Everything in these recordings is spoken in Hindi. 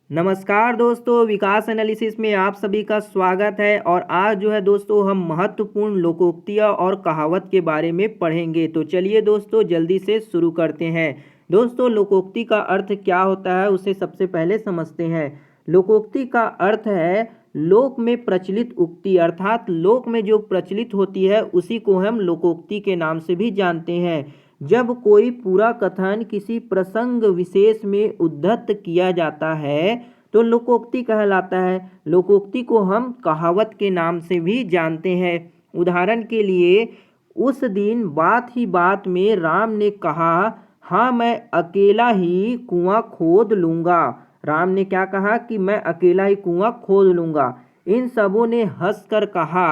नमस्कार दोस्तों, विकास एनालिसिस में आप सभी का स्वागत है। और आज जो है दोस्तों हम महत्वपूर्ण लोकोक्तियाँ और कहावत के बारे में पढ़ेंगे। तो चलिए दोस्तों जल्दी से शुरू करते हैं। दोस्तों लोकोक्ति का अर्थ क्या होता है उसे सबसे पहले समझते हैं। लोकोक्ति का अर्थ है लोक में प्रचलित उक्ति, अर्थात लोक में जो प्रचलित होती है उसी को हम लोकोक्ति के नाम से भी जानते हैं। जब कोई पूरा कथन किसी प्रसंग विशेष में उद्धृत किया जाता है तो लोकोक्ति कहलाता है। लोकोक्ति को हम कहावत के नाम से भी जानते हैं। उदाहरण के लिए, उस दिन बात ही बात में राम ने कहा, हाँ मैं अकेला ही कुआं खोद लूंगा। राम ने क्या कहा कि मैं अकेला ही कुआं खोद लूंगा। इन सबों ने हंसकर कहा,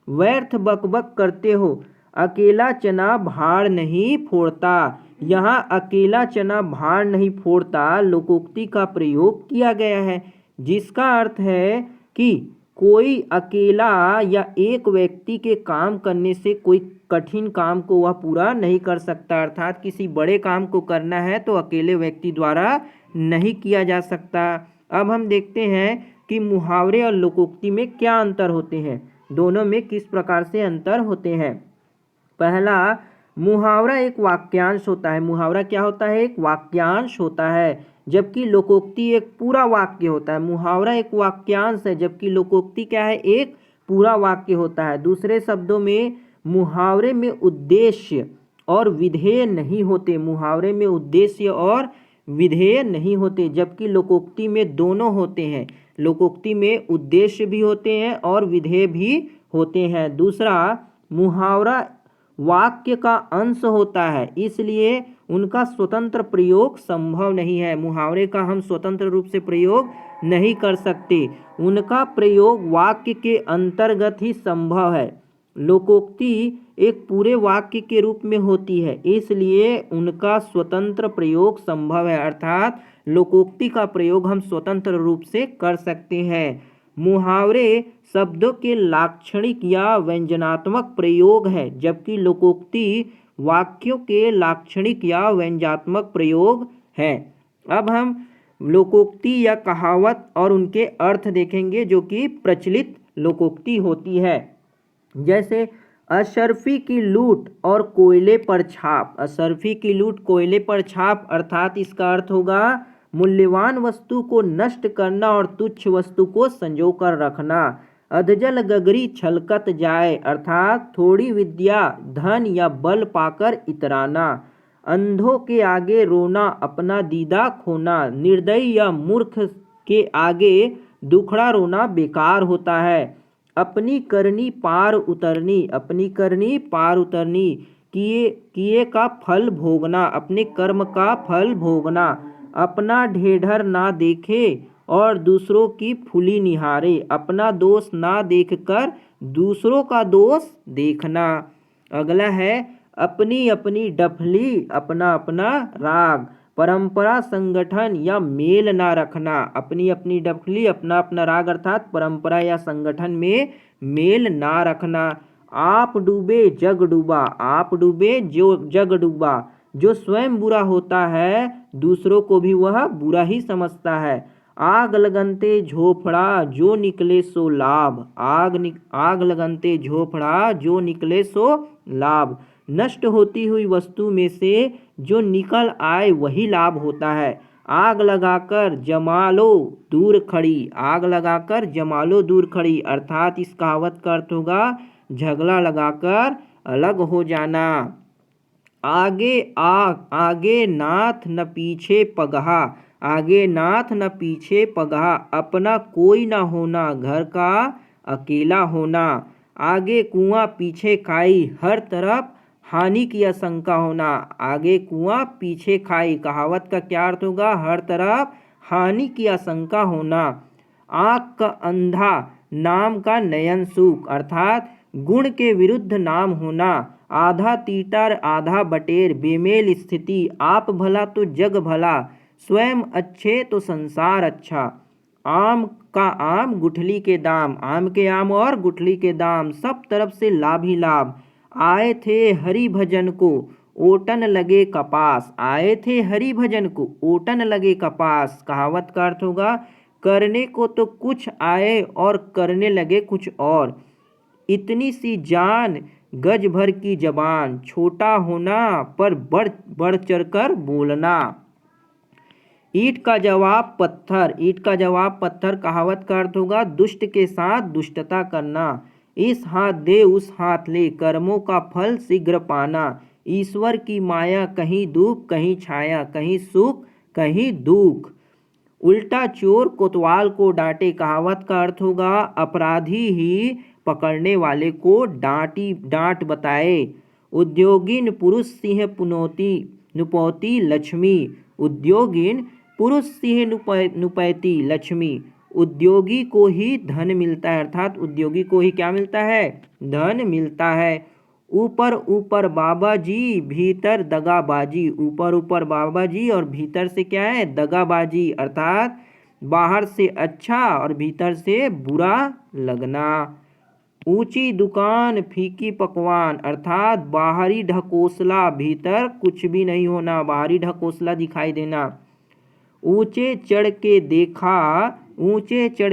व्यर्थ बकबक करते हो, अकेला चना भार नहीं फोड़ता। यहाँ अकेला चना भार नहीं फोड़ता लोकोक्ति का प्रयोग किया गया है, जिसका अर्थ है कि कोई अकेला या एक व्यक्ति के काम करने से कोई कठिन काम को वह पूरा नहीं कर सकता। अर्थात किसी बड़े काम को करना है तो अकेले व्यक्ति द्वारा नहीं किया जा सकता। अब हम देखते हैं कि मुहावरे और लोकोक्ति में क्या अंतर होते हैं, दोनों में किस प्रकार से अंतर होते हैं। पहला, मुहावरा एक वाक्यांश होता है। मुहावरा क्या होता है? एक वाक्यांश होता है, जबकि लोकोक्ति एक पूरा वाक्य होता है। मुहावरा एक वाक्यांश है जबकि लोकोक्ति क्या है? एक पूरा वाक्य होता है। दूसरे शब्दों में मुहावरे में उद्देश्य और विधेय नहीं होते। मुहावरे में उद्देश्य और विधेय नहीं होते, जबकि लोकोक्ति में दोनों होते हैं। लोकोक्ति में उद्देश्य भी होते हैं और विधेय भी होते हैं। दूसरा, मुहावरा वाक्य का अंश होता है, इसलिए उनका स्वतंत्र प्रयोग संभव नहीं है। मुहावरे का हम स्वतंत्र रूप से प्रयोग नहीं कर सकते, उनका प्रयोग वाक्य के अंतर्गत ही संभव है। लोकोक्ति एक पूरे वाक्य के रूप में होती है, इसलिए उनका स्वतंत्र प्रयोग संभव है। अर्थात लोकोक्ति का प्रयोग हम स्वतंत्र रूप से कर सकते हैं। मुहावरे शब्दों के लाक्षणिक या व्यंजनात्मक प्रयोग है, जबकि लोकोक्ति वाक्यों के लाक्षणिक या व्यंजनात्मक प्रयोग है। अब हम लोकोक्ति या कहावत और उनके अर्थ देखेंगे जो कि प्रचलित लोकोक्ति होती है। जैसे अशर्फी की लूट और कोयले पर छाप। अशर्फी की लूट कोयले पर छाप, अर्थात इसका अर्थ होगा मूल्यवान वस्तु को नष्ट करना और तुच्छ वस्तु को संजो कर रखना। अधजल गगरी छलकत जाए, अर्थात थोड़ी विद्या धन या बल पाकर इतराना। अंधों के आगे रोना, अपना दीदा खोना। निर्दयी या मूर्ख के आगे दुखड़ा रोना बेकार होता है। अपनी करनी पार उतरनी, अपनी करनी पार उतरनी। किए का फल भोगना, अपने कर्म का फल भोगना। अपना ढेढ़र ना देखे और दूसरों की फुली निहारे, अपना दोष ना देखकर दूसरों का दोष देखना। अगला है अपनी अपनी डफली, अपना अपना राग। परंपरा संगठन या मेल ना रखना। अपनी अपनी डफली, अपना अपना राग, अर्थात परंपरा या संगठन में मेल ना रखना। आप डूबे जग डूबा, आप डूबे जो जग डूबा। जो स्वयं बुरा होता है दूसरों को भी वह बुरा ही समझता है। आग लगनते झोपड़ा, जो निकले सो लाभ। आग लगनते झोपड़ा, जो निकले सो लाभ। नष्ट होती हुई वस्तु में से जो निकल आए वही लाभ होता है। आग लगाकर जमा लो दूर खड़ी, आग लगाकर जमा लो दूर खड़ी, अर्थात इस कहावत का अर्थ होगा झगड़ा लगाकर अलग हो जाना। आगे नाथ न पीछे पगहा, आगे नाथ न पीछे पगहा। अपना कोई न होना, घर का अकेला होना। आगे कुआं पीछे खाई, हर तरफ हानि की आशंका होना। आगे कुआं पीछे खाई, कहावत का क्या अर्थ होगा? हर तरफ हानि की आशंका होना। आँख का अंधा, नाम का नयन सुख, अर्थात गुण के विरुद्ध नाम होना। आधा तीतर आधा बटेर, बेमेल स्थिति। आप भला तो जग भला, स्वयं अच्छे तो संसार अच्छा। आम का आम गुठली के दाम, आम के आम और गुठली के दाम, सब तरफ से लाभ ही लाभ। आए थे हरि भजन को, ओटन लगे कपास, आए थे हरि भजन को, ओटन लगे कपास। कहावत का अर्थ होगा करने को तो कुछ आए और करने लगे कुछ और। इतनी सी जान गज भर की जबान, छोटा होना पर बढ़ चढ़ कर बोलना। ईंट का जवाब पत्थर, ईंट का जवाब पत्थर। कहावत का अर्थ होगा दुष्ट के साथ दुष्टता करना। इस हाथ दे उस हाथ ले, कर्मों का फल शीघ्र पाना। ईश्वर की माया कहीं धूप कहीं छाया, कहीं सुख कहीं दुख। उल्टा चोर कोतवाल को डांटे। कहावत का अर्थ होगा अपराधी ही पकड़ने वाले को डांट बताए। उद्योगिन पुरुष सिंह पुनौती नुपौती लक्ष्मी, उद्योगिन पुरुष सिंह नुपैती लक्ष्मी। उद्योगी को ही धन मिलता है, अर्थात उद्योगी को ही क्या मिलता है, धन मिलता है। ऊपर ऊपर बाबा जी भीतर दगाबाजी, ऊपर ऊपर बाबा जी और भीतर से क्या है, दगाबाजी, अर्थात बाहर से अच्छा और भीतर से बुरा लगना। ऊंची दुकान फीकी पकवान, अर्थात बाहरी ढकोसला भीतर कुछ भी नहीं होना, बाहरी ढकोसला दिखाई देना। ऊंचे चढ़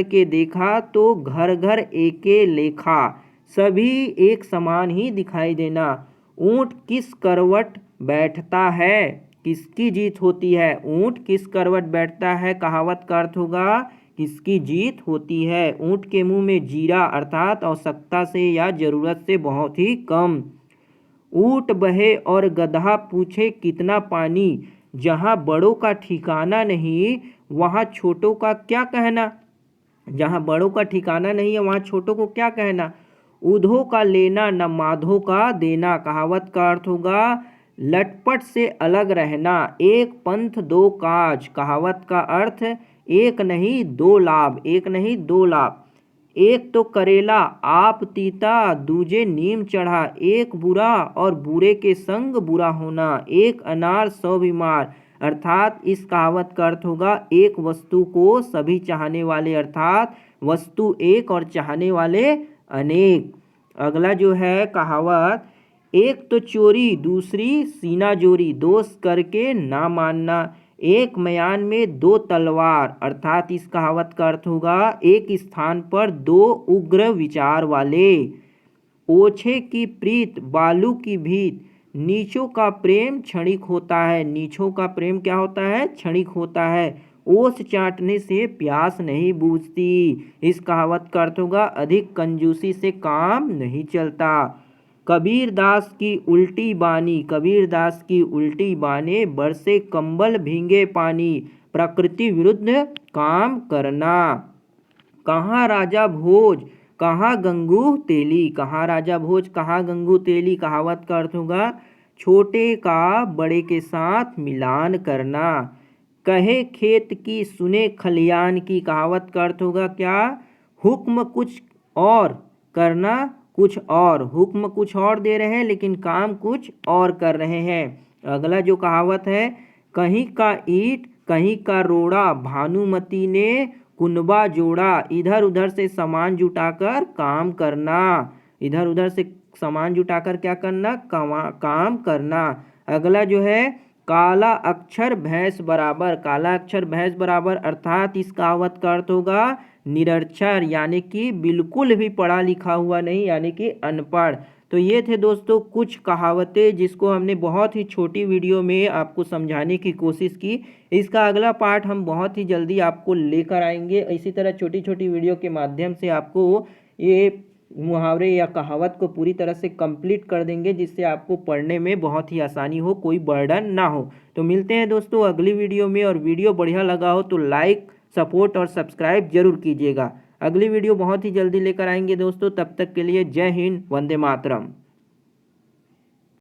के देखा तो घर घर एके लेखा, सभी एक समान ही दिखाई देना। ऊंट किस करवट बैठता है, किसकी जीत होती है, ऊंट किस करवट बैठता है। कहावत का अर्थ होगा किसकी जीत होती है। ऊंट के मुंह में जीरा, अर्थात आवश्यकता से या जरूरत से बहुत ही कम। ऊंट बहे और गधा पूछे कितना पानी, जहाँ बड़ों का ठिकाना नहीं वहाँ छोटों का क्या कहना, जहाँ बड़ों का ठिकाना नहीं है वहाँ छोटों को क्या कहना। ऊधो का लेना न माधो का देना। कहावत का अर्थ होगा लटपट से अलग रहना, एक पंथ दो काज। कहावत का अर्थ एक नहीं दो लाभ, एक नहीं दो लाभ। एक तो करेला आप तीता दूजे नीम चढ़ा, एक बुरा और बुरे के संग बुरा होना, एक अनार 100 बीमार। अर्थात इस कहावत का अर्थ होगा एक वस्तु को सभी चाहने वाले, अर्थात वस्तु एक और चाहने वाले अनेक। अगला जो है कहावत, एक तो चोरी दूसरी सीना जोरी, दोष करके ना मानना। एक मयान में दो तलवार, अर्थात इस कहावत का अर्थ होगा एक स्थान पर दो उग्र विचार वाले। ओछे की प्रीत बालू की भीत, नीचों का प्रेम क्षणिक होता है, नीचों का प्रेम क्या होता है, क्षणिक होता है। ओस चाटने से प्यास नहीं बूझती। इस कहावत का अर्थ होगा अधिक कंजूसी से काम नहीं चलता। कबीर दास की उल्टी बानी, कबीर दास की उल्टी बाने, बरसे कंबल भींगे पानी, प्रकृति विरुद्ध काम करना। कहाँ राजा भोज कहाँ गंगू तेली, कहाँ राजा भोज कहाँ गंगू तेली। कहावत का अर्थ होगा छोटे का बड़े के साथ मिलान करना। कहे खेत की सुने खलियान की। कहावत का अर्थ होगा क्या, हुक्म कुछ और करना कुछ और, हुक्म कुछ और दे रहे हैं लेकिन काम कुछ और कर रहे हैं। अगला जो कहावत है, कहीं का ईंट कहीं का रोड़ा, भानुमति ने कुनबा जोड़ा, इधर उधर से सामान जुटाकर काम करना, इधर उधर से सामान जुटाकर क्या करना, काम करना। अगला जो है काला अक्षर भैंस बराबर, काला अक्षर भैंस बराबर, अर्थात इस कहावत का अर्थ होगा निरक्षर, यानी कि बिल्कुल भी पढ़ा लिखा हुआ नहीं, यानी कि अनपढ़। तो ये थे दोस्तों कुछ कहावतें जिसको हमने बहुत ही छोटी वीडियो में आपको समझाने की कोशिश की। इसका अगला पार्ट हम बहुत ही जल्दी आपको लेकर आएंगे। इसी तरह छोटी छोटी वीडियो के माध्यम से आपको ये मुहावरे या कहावत को पूरी तरह से कंप्लीट कर देंगे, जिससे आपको पढ़ने में बहुत ही आसानी हो, कोई बर्डन ना हो। तो मिलते हैं दोस्तों अगली वीडियो में, और वीडियो बढ़िया लगा हो तो लाइक सपोर्ट और सब्सक्राइब जरूर कीजिएगा। अगली वीडियो बहुत ही जल्दी लेकर आएंगे दोस्तों, तब तक के लिए जय हिंद, वंदे मातरम।